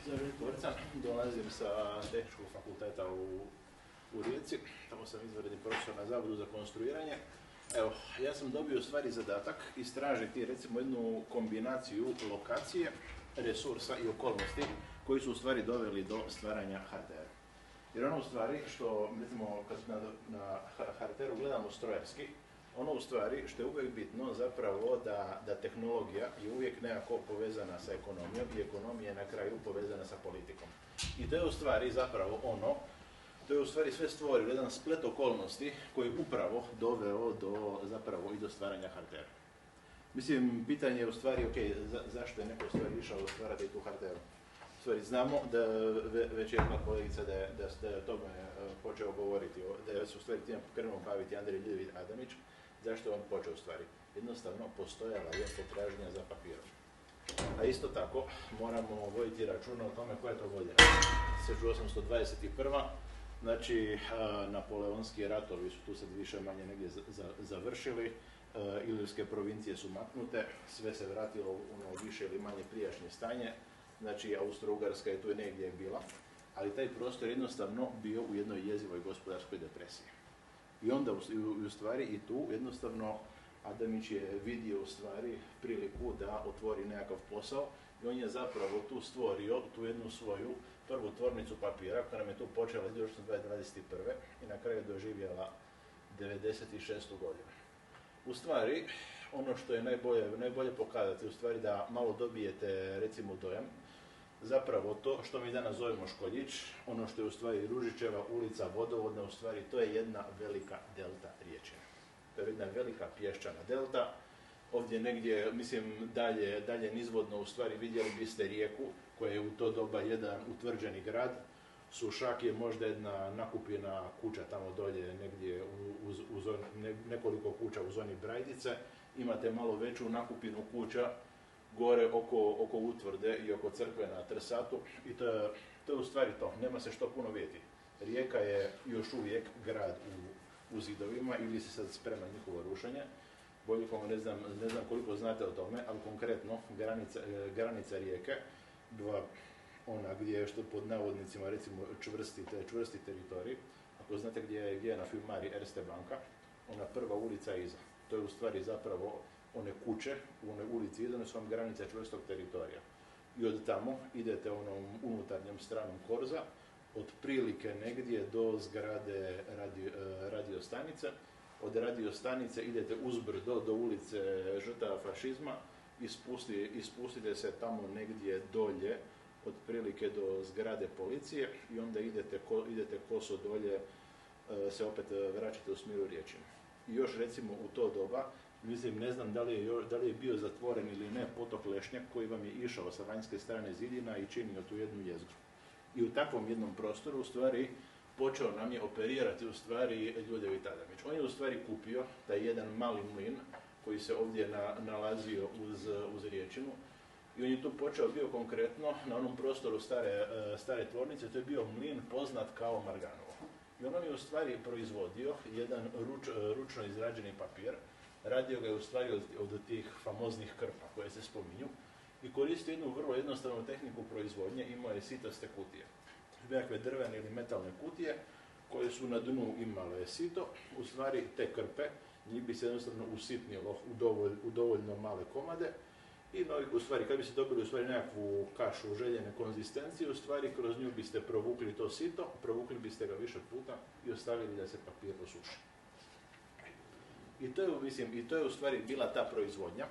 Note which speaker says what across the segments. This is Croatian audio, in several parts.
Speaker 1: Zagrebu Vrcan, dolazim sa Tehničkog fakulteta u Rijeci, tamo sam izvanredni profesor na Zavodu za konstruiranje. Evo, ja sam dobio u stvari zadatak istražiti recimo jednu kombinaciju lokacije, resursa i okolnosti koji su u stvari doveli do stvaranja HRTR. Jer ono u stvari što, recimo, kad na HRTR-u gledamo strojarski, ono u stvari što je uvijek bitno zapravo da tehnologija je uvijek nekako povezana sa ekonomijom i ekonomija je na kraju povezana sa politikom. I to je u stvari zapravo ono, to je u stvari sve stvorilo jedan splet okolnosti koji je upravo doveo do zapravo i do stvaranja HRTR-a. Mislim, pitanje je u stvari, ok, zašto je neko u stvari išao stvarati tu HRTR-u? U stvari, znamo da već je jedna kolegica da ste o tome počeo govoriti, da se u stvari time krenuo baviti Andrej Ljević Adamić. Zašto je on počeo u stvari? Jednostavno, postojala je potražnja za papirom. A isto tako, moramo voditi računa o tome koja je to godina. 1821. Znači, napoleonski ratovi su tu sad više manje negdje završili, Ilirske provincije su maknute, sve se vratilo u ono više ili manje prijašnje stanje, znači Austro-Ugarska je tu negdje bila, ali taj prostor jednostavno bio u jednoj jezivoj gospodarskoj depresiji. I onda u stvari i tu jednostavno Adamić je vidio u stvari priliku da otvori nekakav posao i on je zapravo tu stvorio tu jednu svoju prvu tvornicu papira koja nam je tu počela 1921. i na kraju doživjela 96. godinu. U stvari, ono što je najbolje pokazati, u stvari da malo dobijete recimo dojam, zapravo to što mi danas zovemo Školjić, ono što je u stvari Ružićeva ulica vodovodna, u stvari to je jedna velika delta riječina. To je jedna velika pješčana delta. Ovdje negdje, mislim, dalje nizvodno u stvari vidjeli biste rijeku koja je u to doba jedan utvrđeni grad. Sušak je možda jedna nakupljena kuća tamo dolje, negdje uz nekoliko kuća u zoni Brajdice. Imate malo veću nakupinu kuća gore oko utvrde i oko crkve na Trsatu i to je u stvari to, nema se što puno vidjeti. Rijeka je još uvijek grad u zidovima ili se sad sprema njihovo rušenje. Boljko ne znam koliko znate o tome, ali konkretno granica rijeke, ona gdje je što pod navodnicima recimo čvrsti teritorij, ako znate gdje je na filmari Erste Banka, ona prva ulica iza. To je u stvari zapravo one kuće u onoj ulici iza, one su vam granice čvrstog teritorija. I od tamo idete onom unutarnjom stranom korza, otprilike negdje do zgrade radiostanice. Od radiostanice idete uzbrdo do ulice žrtava fašizma i spustite se tamo negdje dolje, otprilike do zgrade policije i onda idete koso dolje, se opet vraćate u smjeru Riječina. I još recimo u to doba, mislim, ne znam da li je bio zatvoren ili ne potok Lešnjak koji vam je išao sa vanjske strane zidina i činio tu jednu jezgru. I u takvom jednom prostoru u stvari počeo nam je operirati u stvari Ljudevit Adamić. On je u stvari kupio taj jedan mali mlin koji se ovdje nalazio uz Riječinu i on je tu bio konkretno na onom prostoru stare tvornice, to je bio mlin poznat kao Marganovo. I on je u stvari proizvodio jedan ručno izrađeni papir, radio ga je u stvari od tih famoznih krpa koje se spominju i koristio jednu vrlo jednostavnu tehniku proizvodnje, imao je sitaste kutije. Nekakve drvene ili metalne kutije koje su na dnu imale sito, u stvari te krpe, njih bi se jednostavno usitnilo u dovoljno male komade i u stvari kad bi se dobili u stvari nekakvu kašu željene konzistencije, u stvari kroz nju biste provukli to sito, provukli biste ga više puta i ostavili da se papir osuši. I to je u stvari bila ta proizvodnja.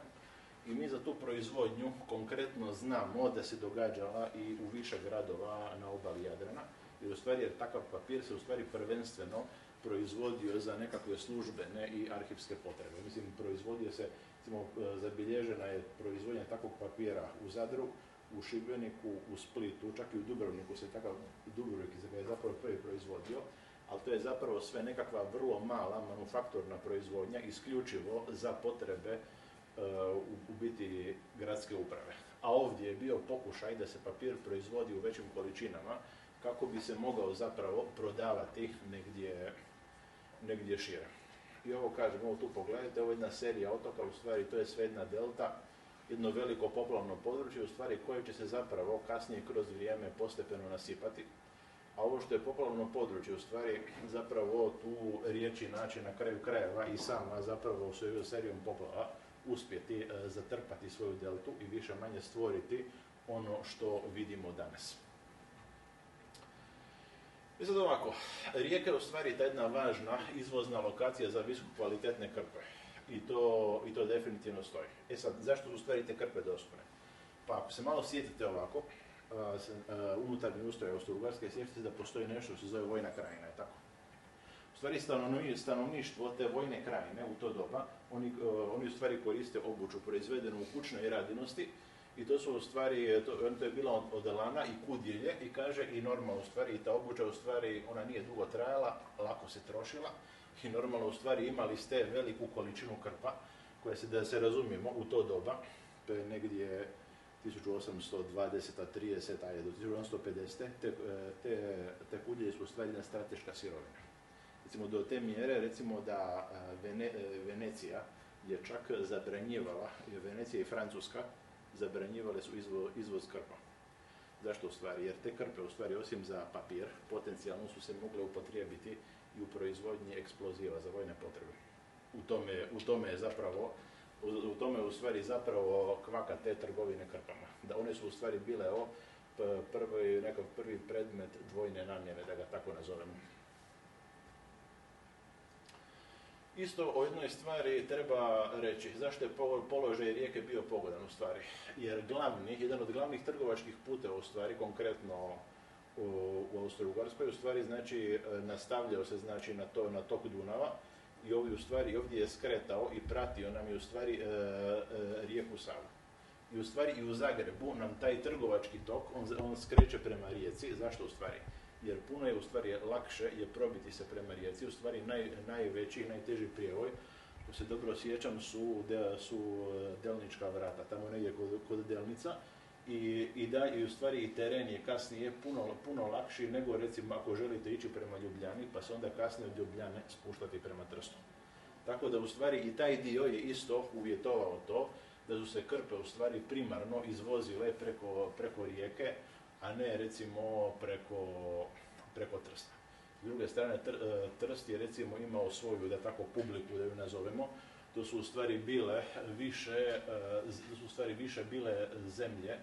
Speaker 1: I mi za tu proizvodnju konkretno znamo da se događala i u više gradova na obali Jadrana. Jer u stvari takav papir se u stvari prvenstveno proizvodio za nekakve službene i arhivske potrebe. Mislim, proizvodio se, recimo, zabilježena je proizvodnja takvog papira u Zadru, u Šibeniku, u Splitu, čak i u Dubrovniku se takav Dubrovnik ga je zapravo prvi proizvodio, ali to je zapravo sve nekakva vrlo mala manufakturna proizvodnja, isključivo za potrebe u biti gradske uprave. A ovdje je bio pokušaj da se papir proizvodi u većim količinama kako bi se mogao zapravo prodavati negdje šire. I ovo kažem, ovo tu pogledajte, ovo je jedna serija otoka, u stvari to je sve jedna delta jedno veliko poplavno područje, u stvari koje će se zapravo kasnije kroz vrijeme postepeno nasipati. A ovo što je poplavno područje, u stvari zapravo tu riječi naći na kraju krajeva i sama zapravo svojom serijom poplava uspjeti zatrpati svoju deltu i više manje stvoriti ono što vidimo danas. I sad ovako, rijeka je u stvari ta jedna važna izvozna lokacija za visoko kvalitetne krpe. I to definitivno stoji. E sad, zašto su u stvari te krpe dostupne? Pa ako se malo sjetite ovako, unutarnji ustroj Austro-Ugarske, sjetite se da postoji nešto što se zove vojna krajina, je tako? U stvari stanovništvo te vojne krajine u to doba, oni u stvari koriste obuću proizvedenu u kućnoj radinosti i to su u stvari, to je bilo od lana i kudjelje i kaže i normalno u stvari, i ta obuća u stvari, ona nije dugo trajala, lako se trošila i normalno u stvari imali ste veliku količinu krpa koja se, da se razumijemo, u to doba, to je negdje 1820, 30, ajde, do 1850, te kudjelje su u stvari jedna strateška sirovina. Recimo do te mjere, recimo da Venecija je čak zabranjivala, Venecija i Francuska zabranjivale su izvoz krpa. Zašto u stvari? Jer te krpe u stvari osim za papir, potencijalno su se mogle upotrijebiti i u proizvodnji eksploziva za vojne potrebe. U tome je u stvari zapravo kvaka te trgovine krpama. Da one su u stvari bile prvi predmet dvojne namjene, da ga tako nazovemo. Isto o jednoj stvari treba reći, zašto je položaj rijeke bio pogodan u stvari. Jer jedan od glavnih trgovačkih puteva u stvari, konkretno u Austro-Ugarskoj, u stvari znači nastavljao se znači na tok Dunava i ovdje je skretao i pratio nam je u stvari rijeku Savu. I u stvari i u Zagrebu nam taj trgovački tok, on skreće prema rijeci. Zašto u stvari? Jer puno je u stvari lakše je probiti se prema rijeci, u stvari najveći i najteži prijevoj, ako se dobro sjećam, su Delnička vrata, tamo negdje kod Delnica i u stvari i teren je kasnije puno lakši nego recimo ako želite ići prema Ljubljani, pa se onda kasnije od Ljubljane spuštati prema Trstu. Tako da u stvari i taj dio je isto uvjetovao to da su se krpe u stvari primarno izvozile preko rijeke, a ne recimo preko Trsta. S druge strane, Trst je recimo imao svoju, da tako, publiku, da ju nazovemo. To su u stvari više bile zemlje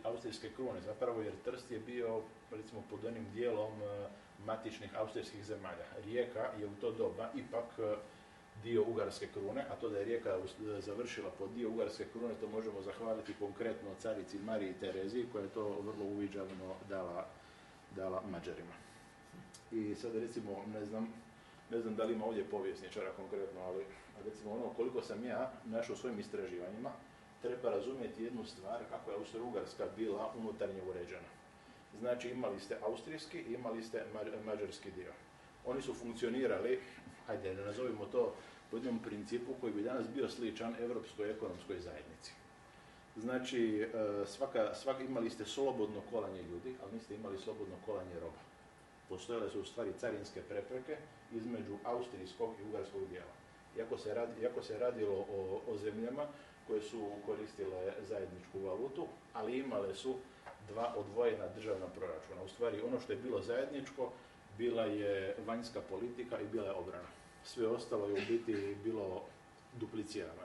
Speaker 1: austrijske krune, zapravo jer Trst je bio recimo pod onim dijelom matičnih austrijskih zemalja. Rijeka je u to doba ipak dio Ugarske krune, a to da je Rijeka završila pod dio Ugarske krune, to možemo zahvaliti konkretno carici Mariji Tereziji, koja je to vrlo uviđavno dala Mađarima. I sad recimo, ne znam da li ima ovdje povjesničara konkretno, ali recimo ono koliko sam ja našao u svojim istraživanjima, treba razumjeti jednu stvar, kako je Austro-Ugarska bila unutarnje uređena. Znači imali ste austrijski i imali ste mađarski dio. Oni su funkcionirali, hajde da nazovimo to, po jednom principu koji bi danas bio sličan Europskoj ekonomskoj zajednici. Znači, imali ste slobodno kolanje ljudi, ali niste imali slobodno kolanje roba. Postojale su u stvari carinske prepreke između austrijskog i ugarskog dijela. Iako se radilo o zemljama koje su koristile zajedničku valutu, ali imale su dva odvojena državna proračuna. U stvari, ono što je bilo zajedničko, bila je vanjska politika i bila je obrana. Sve ostalo je u biti bilo duplicirano.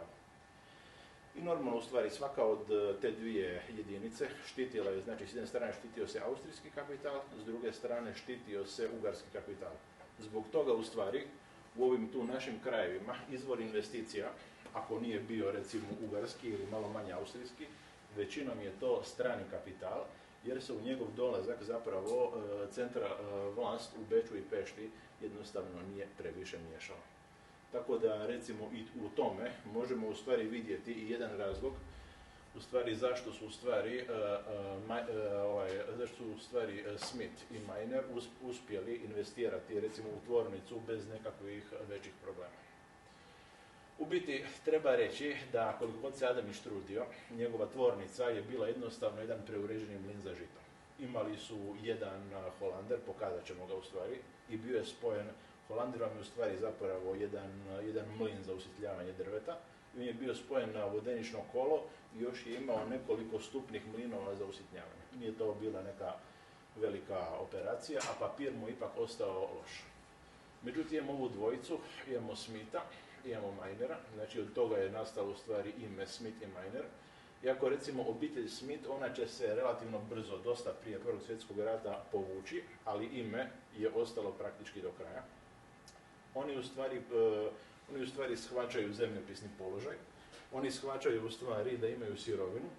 Speaker 1: I normalno, u stvari, svaka od te dvije jedinice štitila je, znači s jedne strane štitio se austrijski kapital, s druge strane štitio se ugarski kapital. Zbog toga, u stvari, u ovim tu našim krajevima izvor investicija, ako nije bio recimo ugarski ili malo manje austrijski, većinom je to strani kapital, jer se u njegov dolazak zapravo vlast u Beču i Pešti jednostavno nije previše miješala. Tako da recimo i u tome možemo u stvari vidjeti i jedan razlog u stvari zašto su u stvari Smith i Miner uspjeli investirati recimo u tvornicu bez nekakvih većih problema. U biti treba reći da koliko god se Adamić trudio, njegova tvornica je bila jednostavno jedan preuređeni mlin za žito. Imali su jedan holander, pokazat ćemo ga u stvari, i bio je spojen, holanderom je u stvari zapravo jedan mlin za usitljavanje drveta i on je bio spojen na vodenično kolo i još je imao nekoliko stupnih mlinova za usitnjavanje. Nije to bila neka velika operacija, a papir mu ipak ostao loš. Međutim, imamo ovu dvojicu, imamo Smitha, imamo Minera, znači od toga je nastalo u stvari ime Smith i Miner. Iako recimo obitelj Smith, ona će se relativno brzo, dosta prije Prvog svjetskog rata povući, ali ime je ostalo praktički do kraja. Oni u stvari shvaćaju zemljopisni položaj, oni shvaćaju u stvari da imaju sirovinu,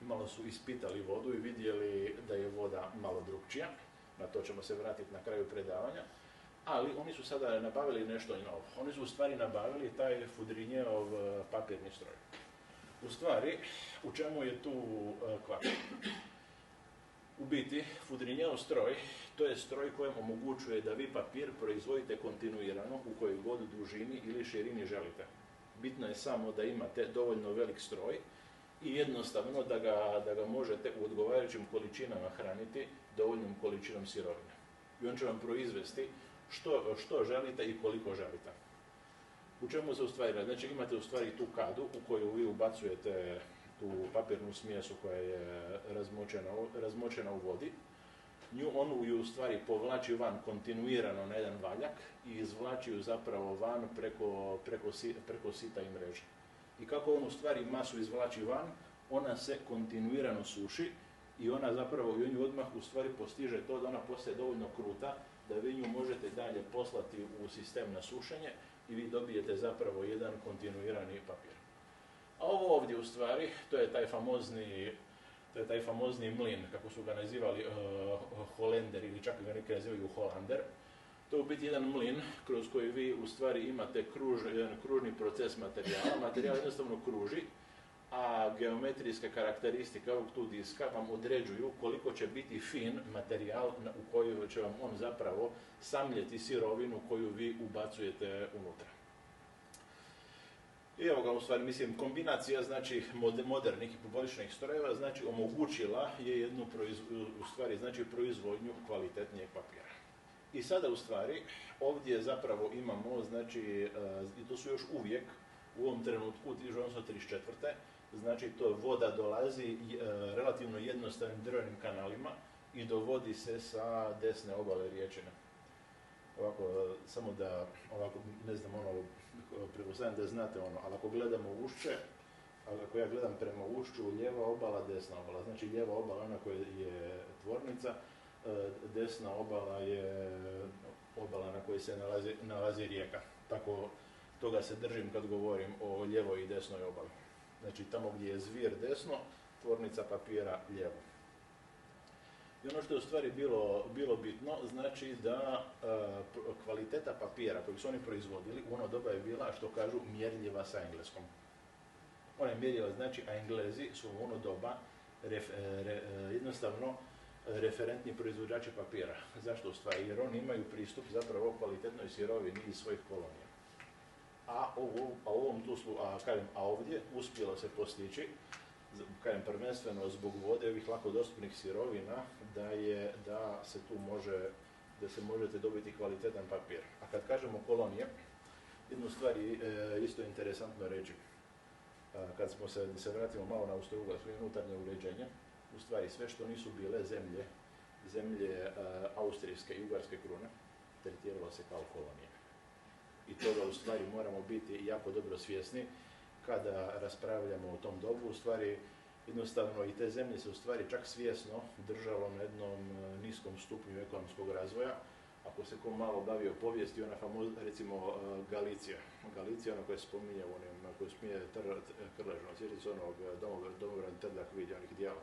Speaker 1: malo su ispitali vodu i vidjeli da je voda malo drukčija, na to ćemo se vratiti na kraju predavanja, ali oni su sada nabavili nešto i novo. Oni su u stvari nabavili taj Foudrinier-ov papirni stroj. U stvari, u čemu je tu kvaka? U biti, Foudrinier-ov stroj, to je stroj kojem omogućuje da vi papir proizvodite kontinuirano u kojoj god dužini ili širini želite. Bitno je samo da imate dovoljno velik stroj i jednostavno da ga možete u odgovarajućim količinama hraniti dovoljnom količinom sirovine. I on će vam proizvesti što želite i koliko želite. U čemu se u stvari radi? Znači imate u stvari tu kadu u koju vi ubacujete tu papirnu smjesu koja je razmočena u vodi. On ju u stvari povlači van kontinuirano na jedan valjak i izvlači ju zapravo van preko sita i mreže. I kako on u stvari masu izvlači van, ona se kontinuirano suši i ona zapravo i on ju odmah u stvari postiže to da ona postaje dovoljno kruta da vi nju možete dalje poslati u sistem na sušenje i vi dobijete zapravo jedan kontinuirani papir. A ovo ovdje u stvari, to je taj famozni mlin, kako su ga nazivali Holender ili čak ga neki nazivaju Holander. To je u biti jedan mlin kroz koji vi u stvari imate jedan kružni proces materijala. Materijal jednostavno kruži, a geometrijske karakteristike ovog tu diska vam određuju koliko će biti fin materijal u koji će vam on zapravo samljeti sirovinu koju vi ubacujete unutra. I evo ga, u stvari, mislim, kombinacija znači modernih i poboljšanih strojeva znači omogućila je jednu proizvodnju kvalitetnijeg papira. I sada u stvari ovdje zapravo imamo, znači, i to su još uvijek u ovom trenutku, 1934. Znači to voda dolazi relativno jednostavnim drvenim kanalima i dovodi se sa desne obale riječine. Ovako, samo da, ovako, ne znam, pretpostavljam da znate ali ako gledamo ušće, ako ja gledam prema ušću, lijeva obala, desna obala. Znači lijeva obala ona koja je tvornica, desna obala je obala na kojoj se nalazi rijeka. Tako toga se držim kad govorim o lijevoj i desnoj obali. Znači tamo gdje je zvir desno, tvornica papira lijevo. I ono što je u stvari bilo bitno, znači da kvaliteta papira kojeg su oni proizvodili u ono doba je bila, što kažu, mjerljiva sa engleskom. Ona je mjerljiva, znači, a Englezi su u ono doba jednostavno referentni proizvođači papira. Zašto u stvari? Jer oni imaju pristup zapravo kvalitetnoj sirovini iz svojih kolonija. A ovdje uspjelo se postići, prvenstveno zbog vode, ovih lako dostupnih sirovina, da se možete dobiti kvalitetan papir. A kad kažemo kolonije, jednu stvar je isto interesantno reći. Kad se vratimo malo na Austro-Ugarsku i unutarnje uređenje, u stvari sve što nisu bile zemlje austrijske i ugarske krune, tretiralo se kao kolonije. I toga u stvari moramo biti jako dobro svjesni kada raspravljamo o tom dobu. U stvari, jednostavno i te zemlje se u stvari čak svjesno držalo na jednom niskom stupnju ekonomskog razvoja. Ako se ko malo bavio povijesti, ona famozna, recimo, Galicija. Galicija, ona koja spominje Krležno, sjećate se onog Domobran Trdak vidje, onih dijela.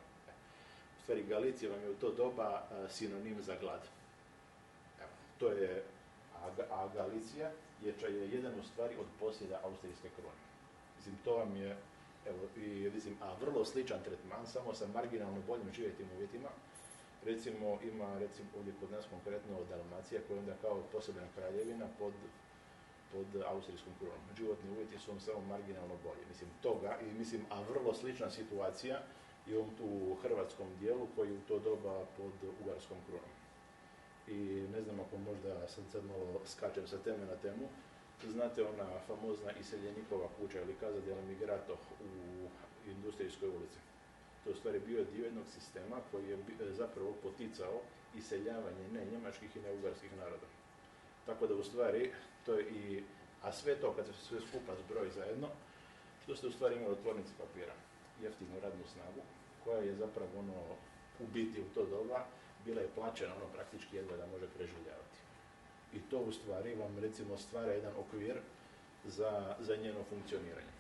Speaker 1: U stvari, Galicija vam je u to doba sinonim za glad. A Galicija je jedan u stvari od posjeda austrijske krune. Mislim, to vam je, a vrlo sličan tretman, samo sa marginalno boljim životnim uvjetima. Recimo, ima ovdje kod nas konkretno Dalmacija, koja je onda kao posebna kraljevina pod austrijskom krunom. Životni uvjeti su vam samo marginalno bolji. A vrlo slična situacija i u ovom tu hrvatskom dijelu koji u to doba pod ugarskom krunom. I ne znam ako možda sad malo skačem sa teme na temu, znate ona famozna iseljenikova kuća ili Casa del Emigrato u Industrijskoj ulici. To je u stvari bio dio jednog sistema koji je zapravo poticao iseljavanje ne njemačkih i ne ugarskih naroda. Tako da u stvari, to je i, a sve to kad se sve skupa zbroji zajedno, što ste u stvari imali u tvornici papira, jeftinu radnu snagu, koja je zapravo u biti u to doba bila je plaćena praktički jedva da može preživljavati. I to u stvari vam recimo stvara jedan okvir za njeno funkcioniranje.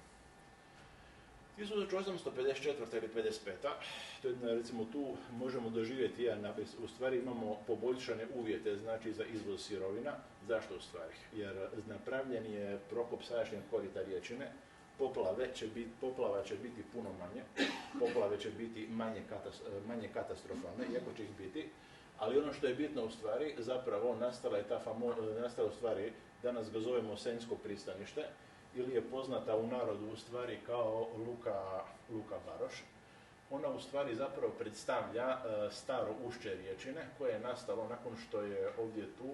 Speaker 1: 1854. ili 55. To je, recimo, tu možemo doživjeti jedan napis. U stvari imamo poboljšane uvjete, znači, za izvoz sirovina. Zašto u stvari? Jer napravljen je prokop sadašnjeg korita riječine, poplava će biti puno manje, poplave će biti manje katastrofalne, iako će ih biti, ali ono što je bitno u stvari, zapravo nastala u stvari, danas ga zovemo Senjsko pristanište, ili je poznata u narodu u stvari kao Luka Baroš. Ona u stvari zapravo predstavlja staro ušće riječine koje je nastalo nakon što je ovdje tu,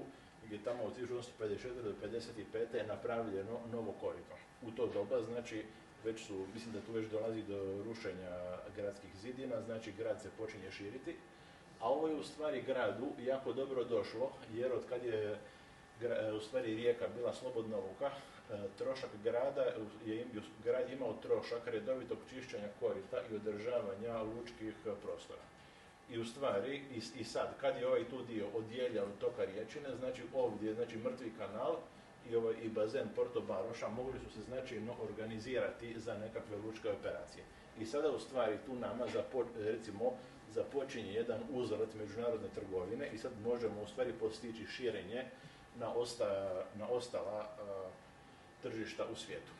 Speaker 1: gdje tamo od 1854. do 1955. napravljeno novo korito. U to doba, znači, mislim da tu već dolazi do rušenja gradskih zidina, znači grad se počinje širiti, a ovo je u stvari gradu jako dobro došlo, jer od kad je u stvari rijeka bila slobodna luka, trošak grad je imao trošak redovitog čišćenja korita i održavanja lučkih prostora. I u stvari, i sad, kad je ovaj tu dio odjelja od toka riječine, znači ovdje, znači mrtvi kanal i bazen Porto Baroša mogli su se značajno organizirati za nekakve lučke operacije. I sada u stvari tu nama recimo započinje jedan uzlet međunarodne trgovine i sad možemo u stvari postići širenje na ostala tržišta u svijetu.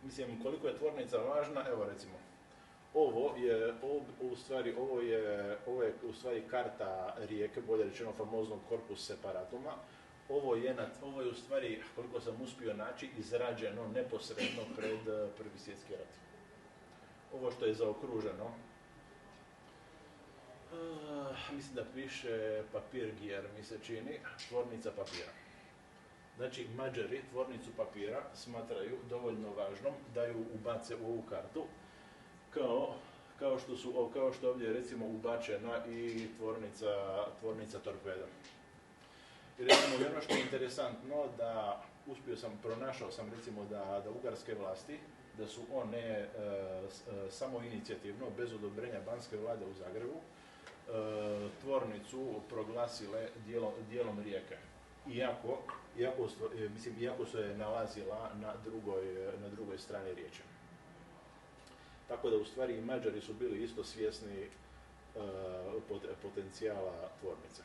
Speaker 1: Mislim, koliko je tvornica važna, evo recimo, ovo je u stvari karta rijeke, bolje rečeno famoznog Corpus Separatuma. Ovo je u stvari, koliko sam uspio naći, izrađeno neposredno pred Prvi svjetski rat. Ovo što je zaokruženo, mislim da piše Papirgier, mi se čini, tvornica papira. Znači, Mađari tvornicu papira smatraju dovoljno važnom da ju ubace u ovu kartu, kao što ovdje je recimo ubačena i tvornica torpeda. I recimo, ono što je interesantno, da pronašao sam recimo da ugarske vlasti, da su one samoinicijativno, bez odobrenja banske vlade u Zagrebu, tvornicu proglasile dijelom rijeke. Iako se je nalazila na drugoj strani rijeke. Tako da u stvari i Mađari su bili isto svjesni potencijala tvornice.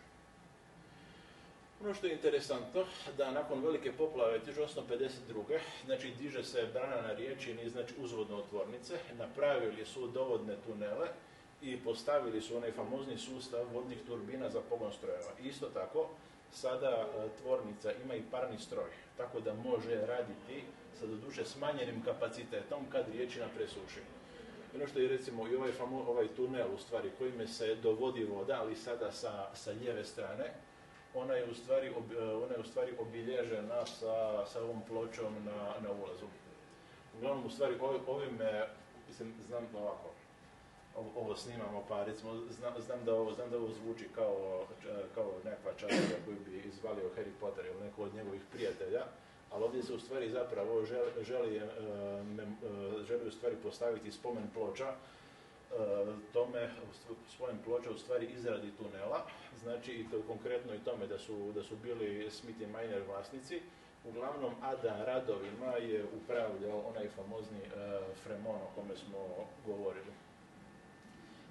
Speaker 1: Ono što je interesantno, da nakon velike poplave 1852. znači diže se brana na riječini, znači uzvodno od tvornice, napravili su dovodne tunele i postavili su onaj famozni sustav vodnih turbina za pogon strojeva. Isto tako, sada tvornica ima i parni stroj, tako da može raditi sa doduše smanjenim kapacitetom kad riječina presuši. Ono što je recimo i ovaj tunel u stvari kojime se dovodi voda, ali sada sa lijeve strane, ona je u stvari obilježena sa ovom pločom na ulazu. Uglavnom, u stvari, znam ovako, ovo snimamo, pa recimo, znam da ovo zvuči kao nekakva čarolija koju bi izvalio Harry Potter ili neko od njegovih prijatelja, ali ovdje se u stvari zapravo želi u stvari postaviti spomen ploča spomen ploča u stvari izradi tunela, znači i to konkretno i tome da su bili Smith i Miner vlasnici, uglavnom, a da radovima je upravljao onaj famozni Fremont o kome smo govorili.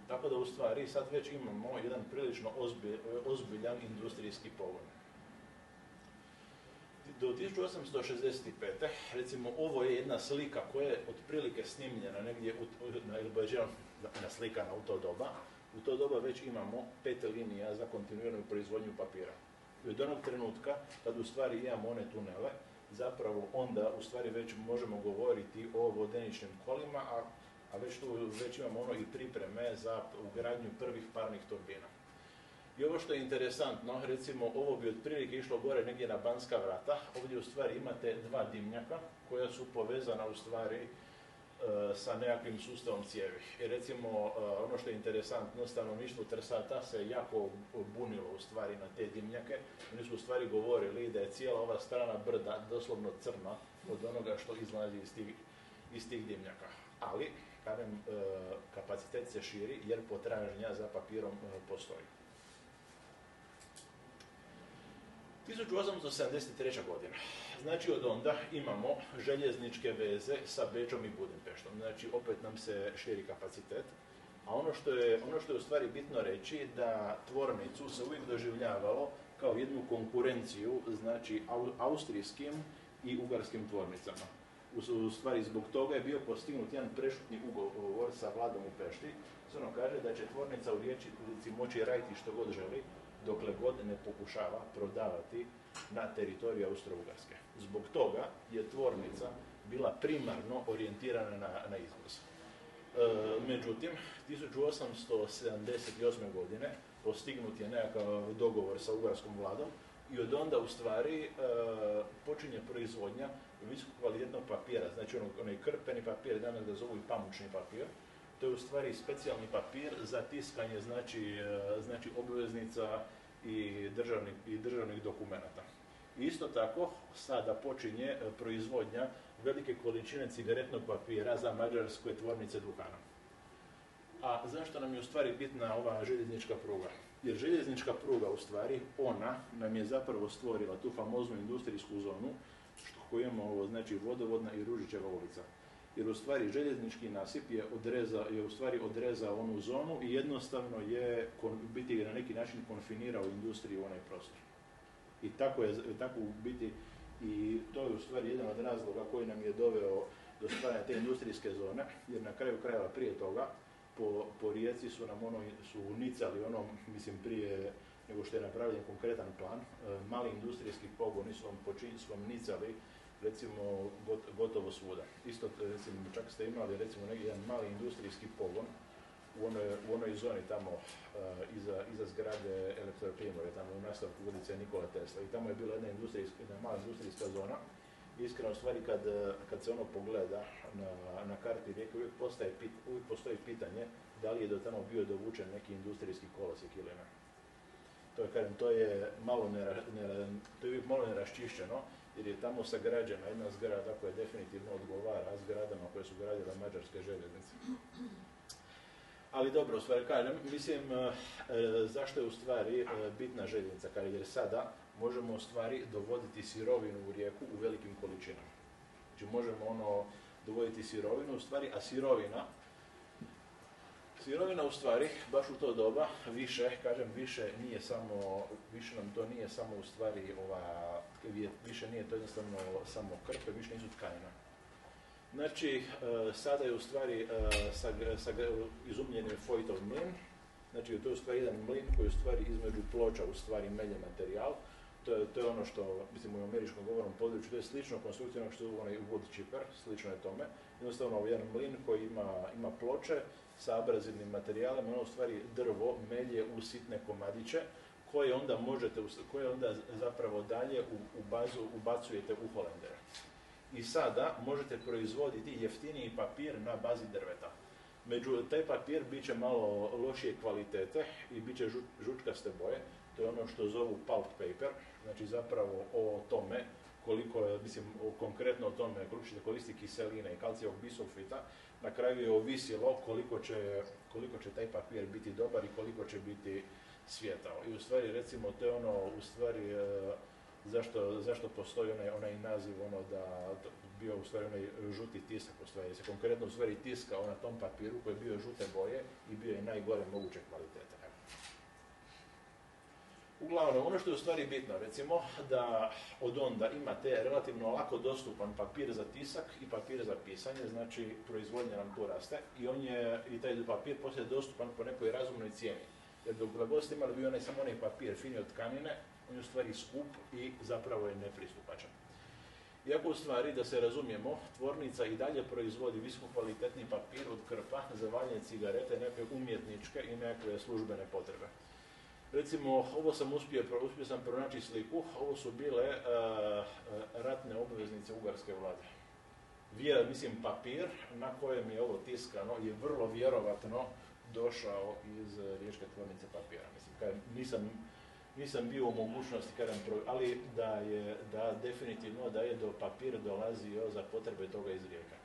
Speaker 1: Tako da u stvari sad već imamo jedan prilično ozbiljan industrijski pogon. Do 1865. recimo ovo je jedna slika koja je otprilike snimljena negdje naslikana u to doba. U to doba već imamo 5 linija za kontinuiranu proizvodnju papira. I od onog trenutka, kad u stvari imamo one tunele, zapravo onda u stvari već možemo govoriti o vodeničnim kolima, a već imamo i pripreme za ugradnju prvih parnih turbina. I ovo što je interesantno, recimo ovo bi otprilike išlo gore negdje na Banska vrata, ovdje u stvari imate dva dimnjaka koja su povezana u stvari sa nekakvim sustavom cijevi. I recimo ono što je interesantno, stanovništvo Trsata se jako bunilo u stvari na te dimnjake. Oni su u stvari govorili da je cijela ova strana brda doslovno crna od onoga što izlazi iz tih dimnjaka. Ali, kažem, kapacitet se širi jer potražnja za papirom postoji. 1873. godina. Znači od onda imamo željezničke veze sa Bečom i Budimpeštom. Znači opet nam se širi kapacitet. A ono što je u stvari bitno reći da tvornicu se uvijek doživljavalo kao jednu konkurenciju, znači austrijskim i ugarskim tvornicama. U stvari zbog toga je bio postignut jedan prešutni ugovor sa vladom u Pešti. Se ono kaže da će tvornica u Rijeci moći raditi što god želi, dokle god ne pokušava prodavati na teritoriju Austro-Ugarske. Zbog toga je tvornica bila primarno orijentirana na izvoz. Međutim, 1878. godine postignut je nekakav dogovor sa ugarskom vladom i od onda u stvari počinje proizvodnja visokokvalitetnog papira, znači onaj krpeni papir, danas ga zovu i pamučni papir. To je u stvari specijalni papir za tiskanje, znači obveznica i državnih dokumenata. Isto tako, sada počinje proizvodnja velike količine cigaretnog papira za mađarske tvornice duhana. A zašto nam je u stvari bitna ova željeznička pruga? Jer željeznička pruga u stvari, ona nam je zapravo stvorila tu famoznu industrijsku zonu, koju imamo, znači Vodovodna i Ružićeva ulica. Jer u stvari željeznički nasip je odrezao onu zonu i jednostavno je biti na neki način konfinirao industriju u onaj prostor. I tako u biti, i to je u stvari jedan od razloga koji nam je doveo do stvaranja te industrijske zone, jer na kraju krajeva prije toga po Rijeci su nicali prije nego što je napravljen konkretan plan, mali industrijski pogoni su vam nicali recimo gotovo svuda. Isto, recimo, čak ste imali recimo neki jedan mali industrijski pogon u onoj zoni tamo iza zgrade Elektroprimarije, tamo u nastavku ulice Nikola Tesla. I tamo je bila jedna mala industrijska zona. Iskreno, u stvari, kad se ono pogleda na karti Rijeke, uvijek postoji pitanje da li je do tamo bio dovučen neki industrijski kolosijek ili ne. To je uvijek malo neraščišćeno, jer je tamo sagrađena jedna zgrada koja definitivno odgovara zgradama koje su gradile mađarske željeznice. Ali dobro, u stvari kažem, mislim, zašto je u stvari bitna željeznica, jer sada možemo u stvari dovoditi sirovinu u Rijeku u velikim količinama. Znači možemo dovoditi sirovinu u stvari, a sirovina u stvari, baš u to doba, više nam to nije samo u stvari više nije to jednostavno samo krpe, više nisu tkanina. Znači, sada je u stvari izumljen je Fojtov mlin, znači to je u stvari jedan mlin koji je u stvari između ploča u stvari melje materijal. To je ono što, mislim, u američkom govornom području, to je slično konstrukcija što je onaj wood chipper, slično je tome. Jednostavno jedan mlin koji ima ploče sa abrazivnim materijalom, ono u stvari drvo melje u sitne komadiće koje onda zapravo dalje u bazu ubacujete u holendere. I sada možete proizvoditi jeftiniji papir na bazi drveta. Taj papir bit će malo lošije kvalitete i bit će žučkaste boje. To je ono što zovu pulp paper, znači zapravo o tome konkretno o tome koliko ćete koristiti kiseline i kalcijevog bisulfita, na kraju je ovisilo koliko će taj papir biti dobar i koliko će biti svijetao. I u stvari, recimo, to je zašto postoji onaj naziv, da bio u stvari onaj žuti tisak, u stvari, se konkretno u stvari tiskao na tom papiru koji je bio žute boje i bio je najgore moguće kvalitete. Uglavnom, ono što je u stvari bitno, recimo, da od onda imate relativno lako dostupan papir za tisak i papir za pisanje, znači proizvodnja nam tu raste i taj papir poslije dostupan po nekoj razumnoj cijeni. Jer dok god ste imali samo onaj papir fini od tkanine, on je u stvari skup i zapravo je nepristupačan. Iako u stvari, da se razumijemo, tvornica i dalje proizvodi visokokvalitetni papir od krpa za valjanje cigarete, nekakve umjetničke i nekakve službene potrebe. Recimo, ovo uspio sam pronaći sliku, ovo su bile ratne obveznice ugarske vlade. Mislim, papir na kojem je ovo tiskano je vrlo vjerovatno došao iz riječke tvornice papira. Mislim, nisam bio u mogućnosti, ali da definitivno da je do papir dolazio za potrebe toga iz Rijeka.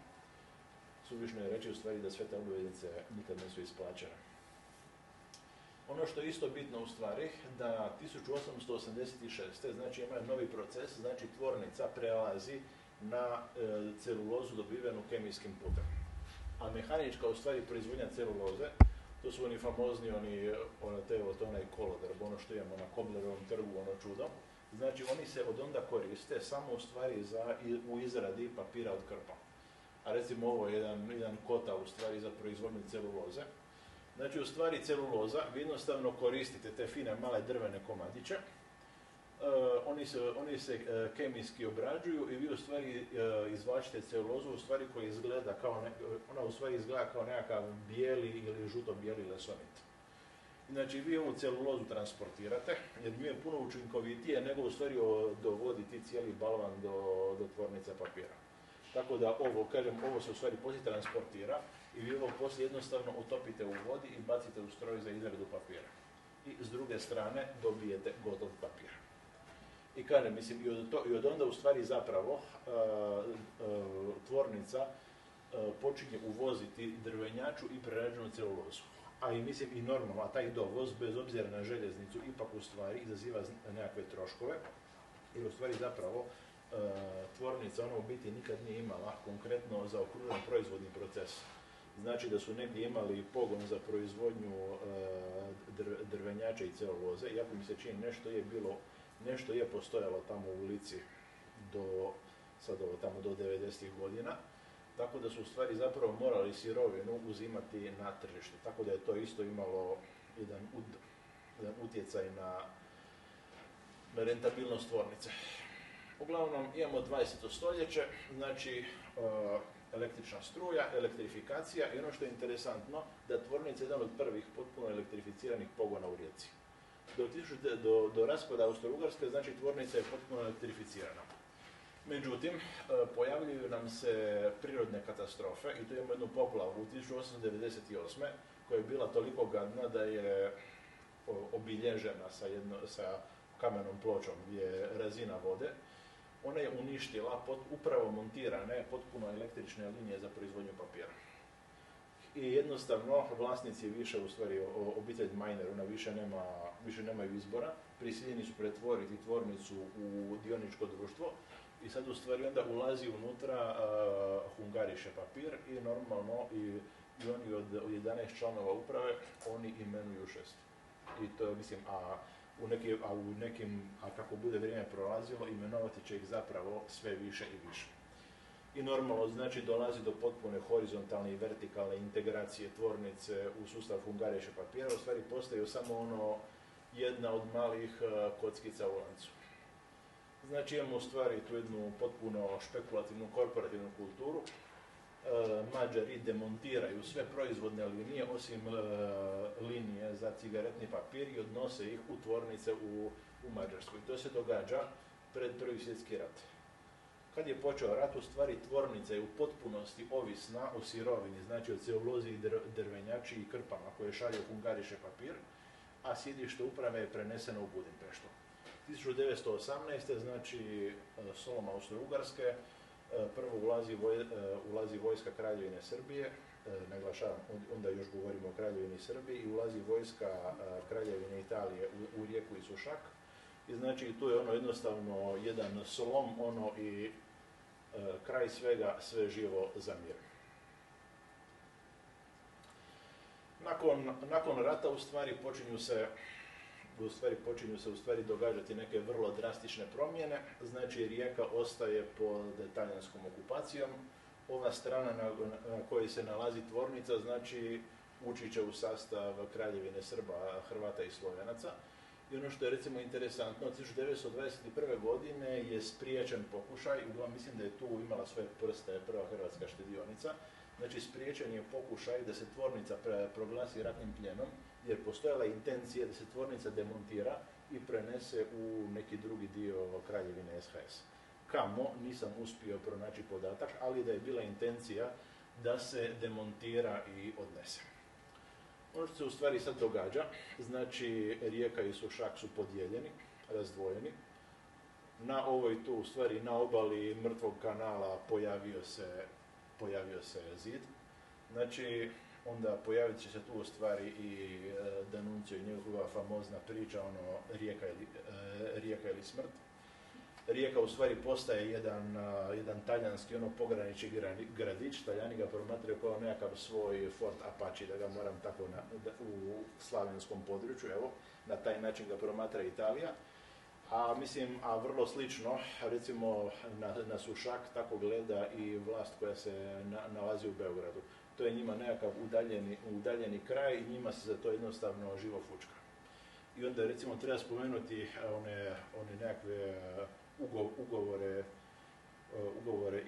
Speaker 1: Suvišno je reći u stvari da sve te obveznice nikad nisu isplaćene. Ono što je isto bitno u stvari, da 1886. znači ima novi proces, znači tvornica prelazi na celulozu dobivenu kemijskim putem. A mehanička u stvari proizvodnja celuloze, to su oni famozni, onaj kolodrb, ono što imamo na Koblerovom trgu, ono čudo. Znači oni se od onda koriste samo u stvari u izradi papira od krpa. A recimo ovo je jedan kota u stvari za proizvodnju celuloze. Znači u stvari celuloza, vi jednostavno koristite te fine male drvene komadiće, oni se kemijski obrađuju i vi u stvari izvlačite celulozu u stvari koja izgleda kao nekakav bijeli ili žuto-bijeli lesonit. Znači vi ovu celulozu transportirate, jer mi je puno učinkovitije nego u stvari dovoditi cijeli balvan do tvornice papira. Tako da ovo se u stvari poslije transportira i vi ovo poslije jednostavno utopite u vodi i bacite u stroj za izradu papira. I s druge strane dobijete gotov papir. I mislim, i od onda u stvari zapravo tvornica počinje uvoziti drvenjaču i prerađenu celulozu. A i mislim i normalno, a taj dovoz, bez obzira na željeznicu, ipak u stvari izaziva nekakve troškove, jer u stvari zapravo tvornica u biti nikad nije imala konkretno zaokružen proizvodni proces. Znači da su negdje imali pogon za proizvodnju drvenjača i celuloze, iako mi se čini nešto je postojalo tamo u Lici do 90. godina, tako da su u stvari zapravo morali sirovinu uzimati na tržište. Tako da je to isto imalo jedan utjecaj na rentabilnost tvornice. Uglavnom imamo 20. stoljeće, znači električna struja, elektrifikacija i ono što je interesantno, da tvornica je jedan od prvih potpuno elektrificiranih pogona u Rijeci. Do raspada Austro-Ugarske, znači tvornica je potpuno elektrificirana. Međutim, pojavljuju nam se prirodne katastrofe i tu imamo jednu poplavu u 1898. koja je bila toliko gadna da je obilježena sa kamenom pločom gdje je razina vode. Ona je uništila upravo montirane potpuno električne linije za proizvodnju papira. I jednostavno vlasnici više, u stvari obitelj Majner, ona više nemaju izbora, prisiljeni su pretvoriti tvornicu u dioničko društvo i sad u stvari onda ulazi unutra Hungariše papir i normalno i oni od 11 članova uprave, oni imenuju 6. I to mislim, a kako bude vrijeme prolazilo, imenovati će ih zapravo sve više i više. I normalno, znači, dolazi do potpune horizontalne i vertikalne integracije tvornice u sustav Hungariše papira, u stvari postaju samo jedna od malih kockica u lancu. Znači, imamo u stvari tu jednu potpuno špekulativnu korporativnu kulturu. Mađari demontiraju sve proizvodne linije, osim linije za cigaretni papir i odnose ih u tvornice u Mađarsku. I to se događa pred Prvi svjetski rat. Kad je počeo rat, u stvari tvornica je u potpunosti ovisna o sirovini, znači o celulozi i drvenjači i krpama koje šalje Hungariše papir, a sjedište uprave je preneseno u Budimpeštu. 1918. znači slom Austro-Ugarske, prvo ulazi vojska Kraljevine Srbije, naglašavam, onda još govorimo o Kraljevini Srbiji, i ulazi vojska Kraljevine Italije u Rijeku i Sušak. I znači tu je jednostavno jedan slom i kraj svega, sve živo zamire. Nakon rata u stvari počinju se događati neke vrlo drastične promjene. Znači Rijeka ostaje pod talijanskom okupacijom. Ova strana na kojoj se nalazi tvornica, znači ući će u sastav Kraljevine Srba, Hrvata i Slovenaca. I ono što je recimo interesantno, 1921. godine je spriječen pokušaj, uglavnom mislim da je tu imala svoje prste prva hrvatska štedionica, znači spriječen je pokušaj da se tvornica proglasi ratnim plijenom, jer postojala intencija da se tvornica demontira i prenese u neki drugi dio Kraljevine SHS. Kamo, nisam uspio pronaći podatak, ali da je bila intencija da se demontira i odnese. Ono što se u stvari sad događa, znači Rijeka i Sušak su podijeljeni, razdvojeni. Na ovoj tu, u stvari na obali Mrtvog kanala pojavio se zid. Znači, onda pojavit će se tu u stvari i D'Annunzio i njegova famozna priča, ono Rijeka ili smrt. Rijeka u stvari postaje jedan talijanski pogranični gradić. Talijani ga promatraju kao nekakav svoj Fort Apache, da ga moram tako u slavenskom području, evo, na taj način ga promatra Italija. A vrlo slično, recimo na Sušak tako gleda i vlast koja se nalazi u Beogradu. To je njima nekakav udaljeni kraj i njima se za to jednostavno živo fučka. I onda recimo treba spomenuti one nekakve ugovore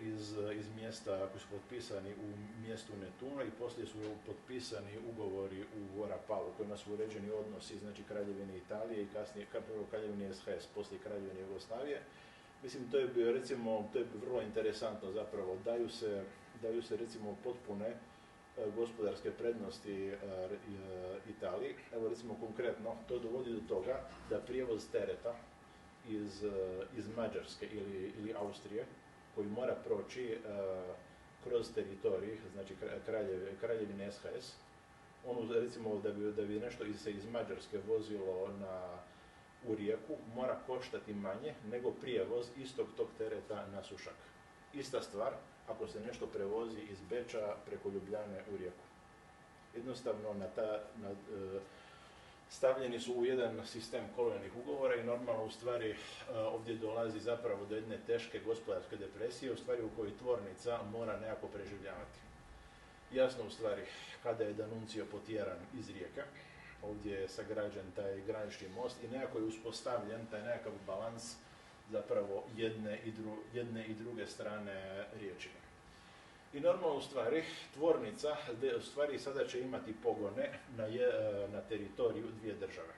Speaker 1: iz mjesta koji su potpisani u mjestu Netuna i poslije su potpisani ugovori u Orapalu kojima su uređeni odnosi, znači Kraljevine Italije i kasnije Kraljevine SHS, poslije Kraljevine Jugoslavije. Mislim, to je vrlo interesantno zapravo. Daju se recimo potpune gospodarske prednosti Italiji. Evo recimo konkretno, to dovodi do toga da prijevoz tereta iz Mađarske ili Austrije, koji mora proći kroz teritorij, znači Kraljevine SHS, recimo da bi nešto se iz Mađarske vozilo u Rijeku, mora koštati manje nego prijevoz istog tog tereta na Sušak. Ista stvar ako se nešto prevozi iz Beča preko Ljubljane u Rijeku. Jednostavno stavljeni su u jedan sistem kolonijalnih ugovora i normalno u stvari ovdje dolazi zapravo do jedne teške gospodarske depresije, u stvari u kojoj tvornica mora nekako preživljavati. Jasno u stvari, kada je D'Annunzio potjeran iz Rijeke, ovdje je sagrađen taj granični most i nekako je uspostavljen taj nekakav balans zapravo jedne i druge strane riječi. I normalno u stvari, tvornica u stvari sada će imati pogone na teritoriju dvije države.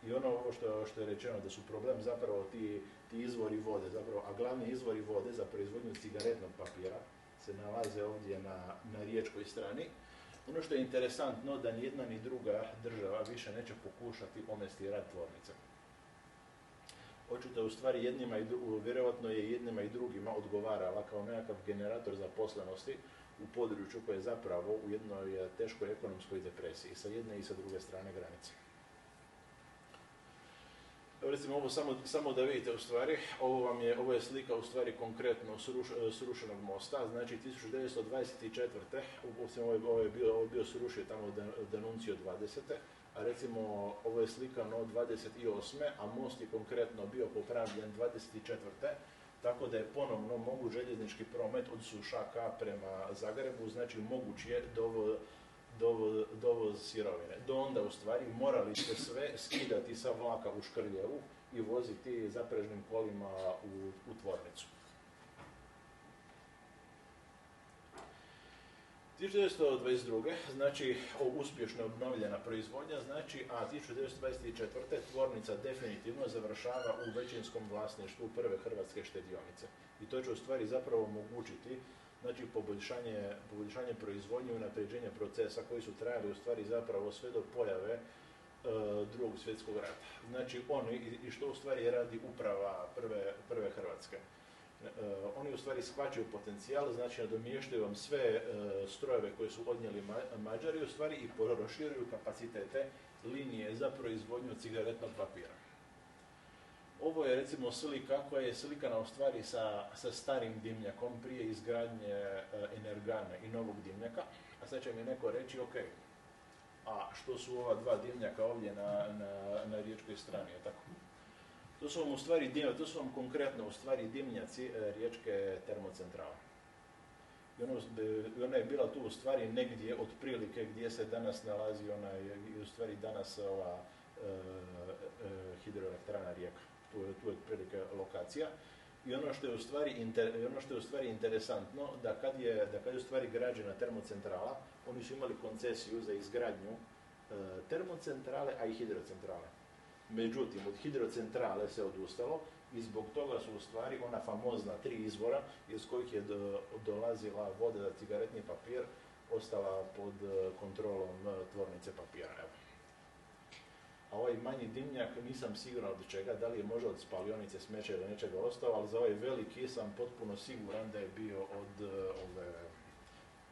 Speaker 1: I ovo što je rečeno da su problem zapravo ti izvori vode, zapravo, a glavni izvori vode za proizvodnju cigaretnog papira se nalaze ovdje na riječkoj strani. Ono što je interesantno da ni jedna ni druga država više neće pokušati omesti rad tvornice. Očito u stvari vjerojatno je jednima i drugima odgovarala kao nekakav generator zaposlenosti u području koje je zapravo u jednoj teškoj ekonomskoj depresiji sa jedne i sa druge strane granice. Evo recimo ovo samo da vidite u stvari, ovo je slika u stvari konkretno srušenog mosta, znači 1924. Ovo je bio srušio tamo D'Annunzio 20. A recimo ovo je slikano 28. a most je konkretno bio popravljen 24. Tako da je ponovno moguć željeznički promet od Sušaka prema Zagrebu, znači moguć je dovoz sirovine. Do onda u stvari morali ste sve skidati sa vlaka u Škrljevu i voziti zaprežnim kolima u tvornicu. 1922. znači uspješno obnovljena proizvodnja, znači, a 1924. tvornica definitivno završava u većinskom vlasništvu prve hrvatske štedionice. I to će u stvari zapravo omogućiti znači, poboljšanje proizvodnje i unapređenje procesa koji su trajali u stvari zapravo sve do pojave Drugog svjetskog rata. Znači i što u stvari radi uprava prve Hrvatske. Oni u stvari shvaćaju potencijal, znači nadomještaju vam sve strojeve koje su odnijeli Mađari u stvari i proširuju kapacitete linije za proizvodnju cigaretnog papira. Ovo je recimo slika koja je slikana u stvari sa starim dimnjakom prije izgradnje energane i novog dimnjaka, a sad će mi neko reći ok, a što su ova dva dimnjaka ovdje na riječkoj strani, je tako? To su vam konkretno u stvari dimnjaci riječke termocentrale. I ona je bila tu u stvari negdje otprilike gdje se danas nalazi u stvari danas ova hidroelektrana Rijeka. Tu je otprilike lokacija. I ono što je u stvari interesantno, da kad je u stvari građena termocentrala, oni su imali koncesiju za izgradnju termocentrale, a i hidrocentrale. Međutim, od hidrocentrale se odustalo i zbog toga su u stvari ona famozna 3 izvora iz kojih je dolazila voda za cigaretni papir ostala pod kontrolom tvornice papira. Evo. A ovaj manji dimnjak nisam siguran od čega, da li je možda od spalionice smeća ili nečega ostao, ali za ovaj veliki sam potpuno siguran da je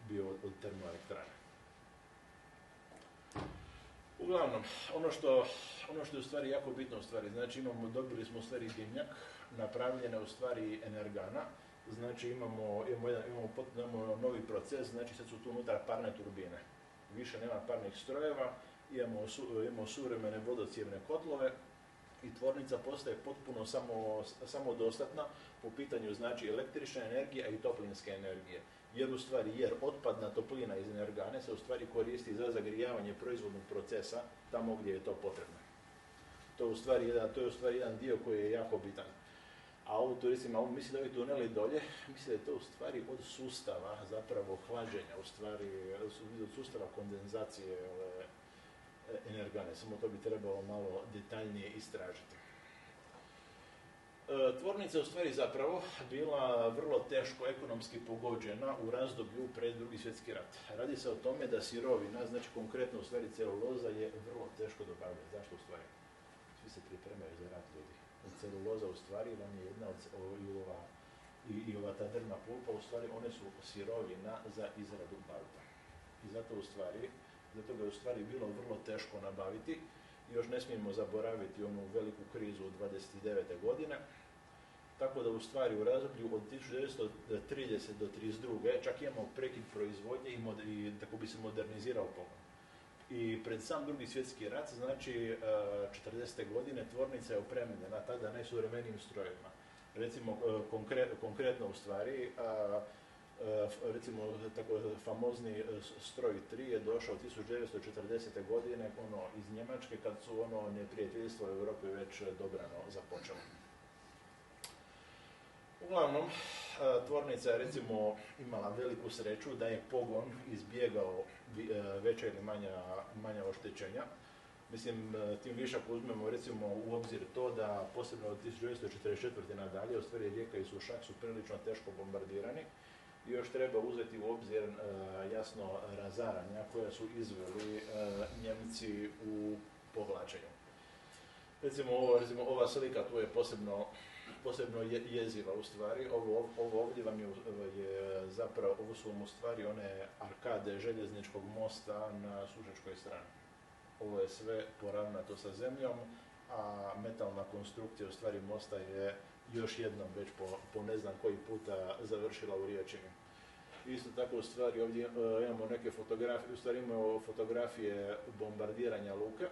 Speaker 1: bio od termoelektrane. Uglavnom, ono što je u stvari jako bitno u stvari, znači dobili smo u stvari dimnjak, napravljene u stvari energana, znači imamo novi proces, znači sad su tu unutra parne turbine. Više nema parnih strojeva, imamo suvremene vodocijevne kotlove i tvornica postaje potpuno samodostatna po pitanju znači električne energije, a i toplinske energije. Jer otpadna toplina iz energane se u stvari koristi za zagrijavanje proizvodnog procesa tamo gdje je to potrebno. To je u stvari jedan dio koji je jako bitan. A ovo turistima, mislim da ovi tuneli dolje, mislim da je to u stvari od sustava zapravo hlađenja, u stvari od sustava kondenzacije energane, samo to bi trebalo malo detaljnije istražiti. Tvornica je u stvari zapravo bila vrlo teško ekonomski pogođena u razdoblju pred Drugi svjetski rat. Radi se o tome da sirovina, znači konkretno u stvari celuloza, je vrlo teško dobavljena. Zašto u stvari? Svi se pripremaju za rat ljudi. Celuloza u stvari vam je jedna od ova ta drvna pulpa, u stvari one su sirovina za izradu baruta. I zato ga je u stvari bilo vrlo teško nabaviti. Još ne smijemo zaboraviti onu veliku krizu od 29. godine. Tako da u stvari u razdoblju od 1930 do 1932. čak imamo prekid proizvodnje i tako bi se modernizirao pogon. I pred sam Drugi svjetski rat, znači 40. godine, tvornica je opremljena tada najsuvremenijim strojevima. Recimo, konkretno u stvari, recimo tako famozni stroj 3 je došao 1940. godine iz Njemačke kad su neprijateljstvo u Europi već dobrano započelo. Uglavnom, tvornica je recimo imala veliku sreću da je pogon izbjegao veća ili manja oštećenja. Mislim, tim više ako uzmemo recimo u obzir to da posebno od 1944. nadalje, u stvari Rijeka i Sušak su prilično teško bombardirani. I još treba uzeti u obzir jasno razaranja koja su izveli Njemci u povlačenju. Recimo ova slika tu je posebno jeziva u stvari. Ovo ovdje vam je zapravo, ovo su vam u stvari one arkade željezničkog mosta na sušačkoj strani. Ovo je sve poravnato sa zemljom, a metalna konstrukcija u stvari mosta je još jednom već po ne znam koji puta završila u Riječini. Isto tako u stvari ovdje imamo neke fotografije, u stvari imamo fotografije bombardiranja luke.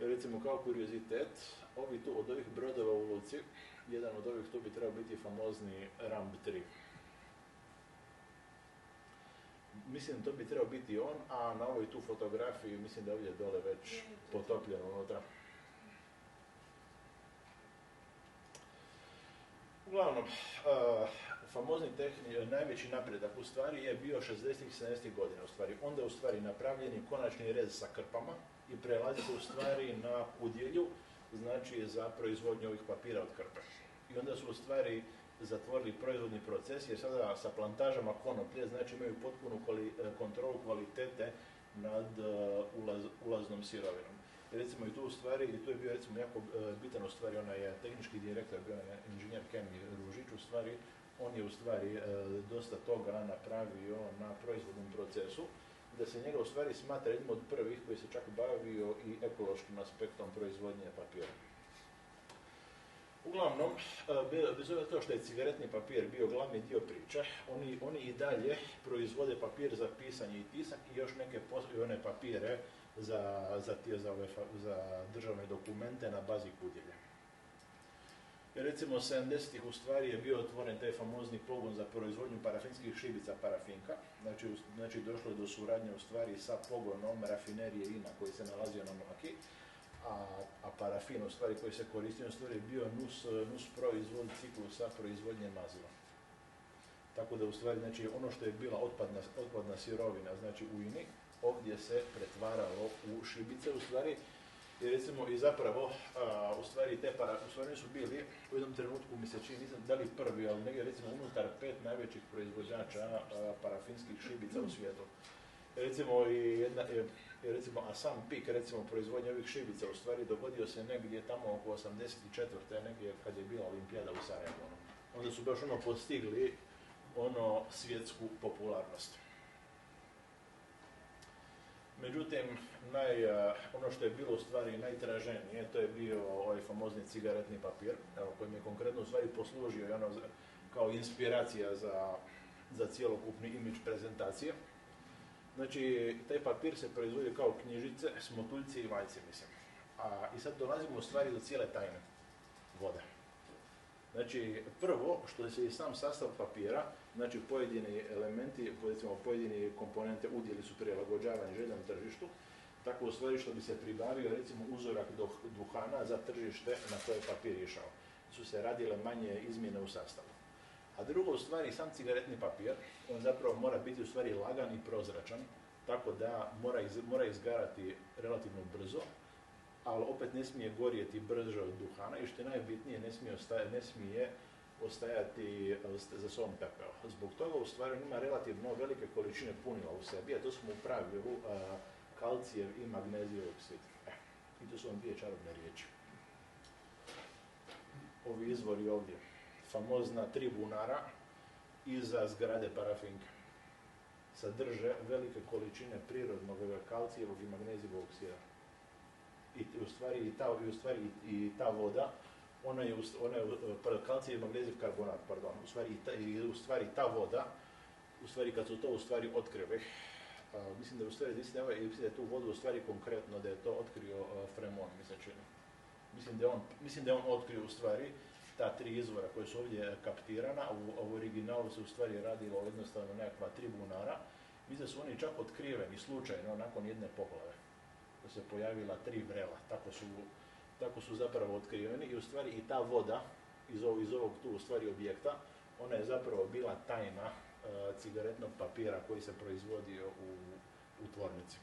Speaker 1: Recimo kao kuriozitet, ovi tu od ovih brodova u luci, jedan od ovih tu bi trebao biti famozni Ramb 3. Mislim to bi trebao biti on, a na ovoj tu fotografiji mislim da je ovdje dole već potopljeno unutra. Uglavnom, famozni najveći napredak u stvari je bio 60. i 70. godina u stvari. Onda je u stvari napravljen konačni rez sa krpama i prelazi se u stvari na udjelju, znači za proizvodnju ovih papira od krpe. I onda su u stvari zatvorili proizvodni proces jer sada sa plantažama konoplje znači imaju potpunu kontrolu kvalitete nad ulaznom sirovinom. I recimo i tu u stvari, i tu je bio recimo jako bitan u stvari, onaj je tehnički direktor, bio je inženjer Kemi Ružić, u stvari, on je u stvari dosta toga napravio na proizvodnom procesu, da se njega u stvari smatra jednim od prvih koji se čak bavio i ekološkim aspektom proizvodnje papira. Uglavnom, bez obzira to što je cigaretni papir bio glavni dio priče, oni i dalje proizvode papir za pisanje i tisak i još neke one papire za državne dokumente na bazi kudjelja. Recimo, 70-ih u stvari je bio otvoren taj famozni pogon za proizvodnju parafinskih šibica Parafinka. Znači došlo je do suradnje u stvari sa pogonom rafinerije INA koji se nalazio na Mlaki, a parafin u stvari koji se koristio u stvari bio nus proizvod ciklusa proizvodnje mazila. Tako da u stvari znači ono što je bila otpadna sirovina znači u INI, ovdje se pretvaralo u šibice u stvari. I recimo i zapravo, u stvari oni su bili u jednom trenutku, mi se čini, nisam da li prvi, ali negdje recimo unutar 5 najvećih proizvođača parafinskih šibica u svijetu. Recimo, a sam pik recimo proizvodnje ovih šibica u stvari dogodio se negdje tamo oko 84. negdje kad je bila olimpijada u Sarajevu. Onda su baš postigli svjetsku popularnost. Međutim, ono što je bilo u stvari najtraženije, to je bio ovaj famozni cigaretni papir, koji mi je konkretno u stvari poslužio kao inspiracija za cjelokupni imidž prezentacije. Znači, taj papir se proizvodi kao knjižice, smotuljci i vajci, mislim. I sad dolazimo u stvari do cijele tajne vode. Znači, prvo, što se i sam sastav papira, znači pojedini elementi, recimo pojedini komponente, udjeli su prilagođavani željenom tržištu, tako u stvari što bi se pribavio, recimo, uzorak duhana za tržište na koje je papir išao. Su se radile manje izmjene u sastavu. A drugo, u stvari, sam cigaretni papir, on zapravo mora biti u stvari lagan i prozračan, tako da mora izgarati relativno brzo, ali opet ne smije gorjeti brže od duhana i što je najbitnije, ne smije ostajati za sobom pepeo. Zbog toga u stvari ima relativno velike količine punila u sebi, a to smo u pravilu kalcijev i magnezijev oksid. I to su vam dvije čarobne riječi. Ovi izvori ovdje. Famozna 3 bunara iza zgrade parafinke sadrže velike količine prirodnog kalcijevog i magnezijevog oksida. I ta voda, ona je kalcijev i magnezijev karbonat, pardon, u stvari ta voda, kad su to u stvari otkrili, mislim da je tu vodu u stvari konkretno da je to otkrio Fremont, mi se čini. Mislim da je on otkrio u stvari ta 3 izvora koje su ovdje kaptirana, a u originalu se u stvari radilo jednostavno nekakva 3 bunara. Mislim da su oni čak otkriveni slučajno nakon jedne poplave. Da se pojavila 3 vrela, tako su zapravo otkriveni i u stvari i ta voda iz ovog tu u stvari objekta, ona je zapravo bila tajna cigaretnog papira koji se proizvodio u tvornici.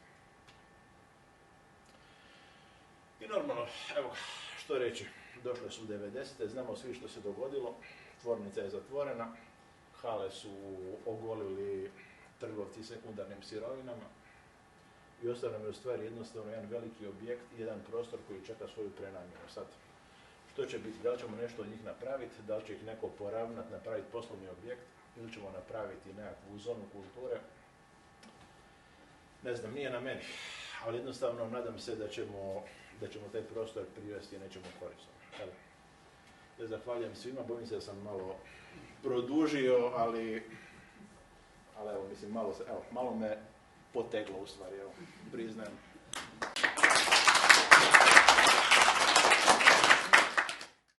Speaker 1: I normalno, evo, što reći, došle su 90. znamo svi što se dogodilo, tvornica je zatvorena, hale su ogolili trgovci sekundarnim sirovinama i ostao nam je u stvari jednostavno jedan veliki objekt i jedan prostor koji čeka svoju prenamjenu. Sad, što će biti, da li ćemo nešto od njih napraviti, da li će ih neko poravnati, napraviti poslovni objekt ili ćemo napraviti nekakvu zonu kulture, ne znam, nije na meni, ali jednostavno nadam se da ćemo taj prostor privesti nečemu korisnom. Ja zahvaljujem svima, bojim se da sam malo produžio, ali evo, mislim, malo me poteglo u stvari, evo, priznajem.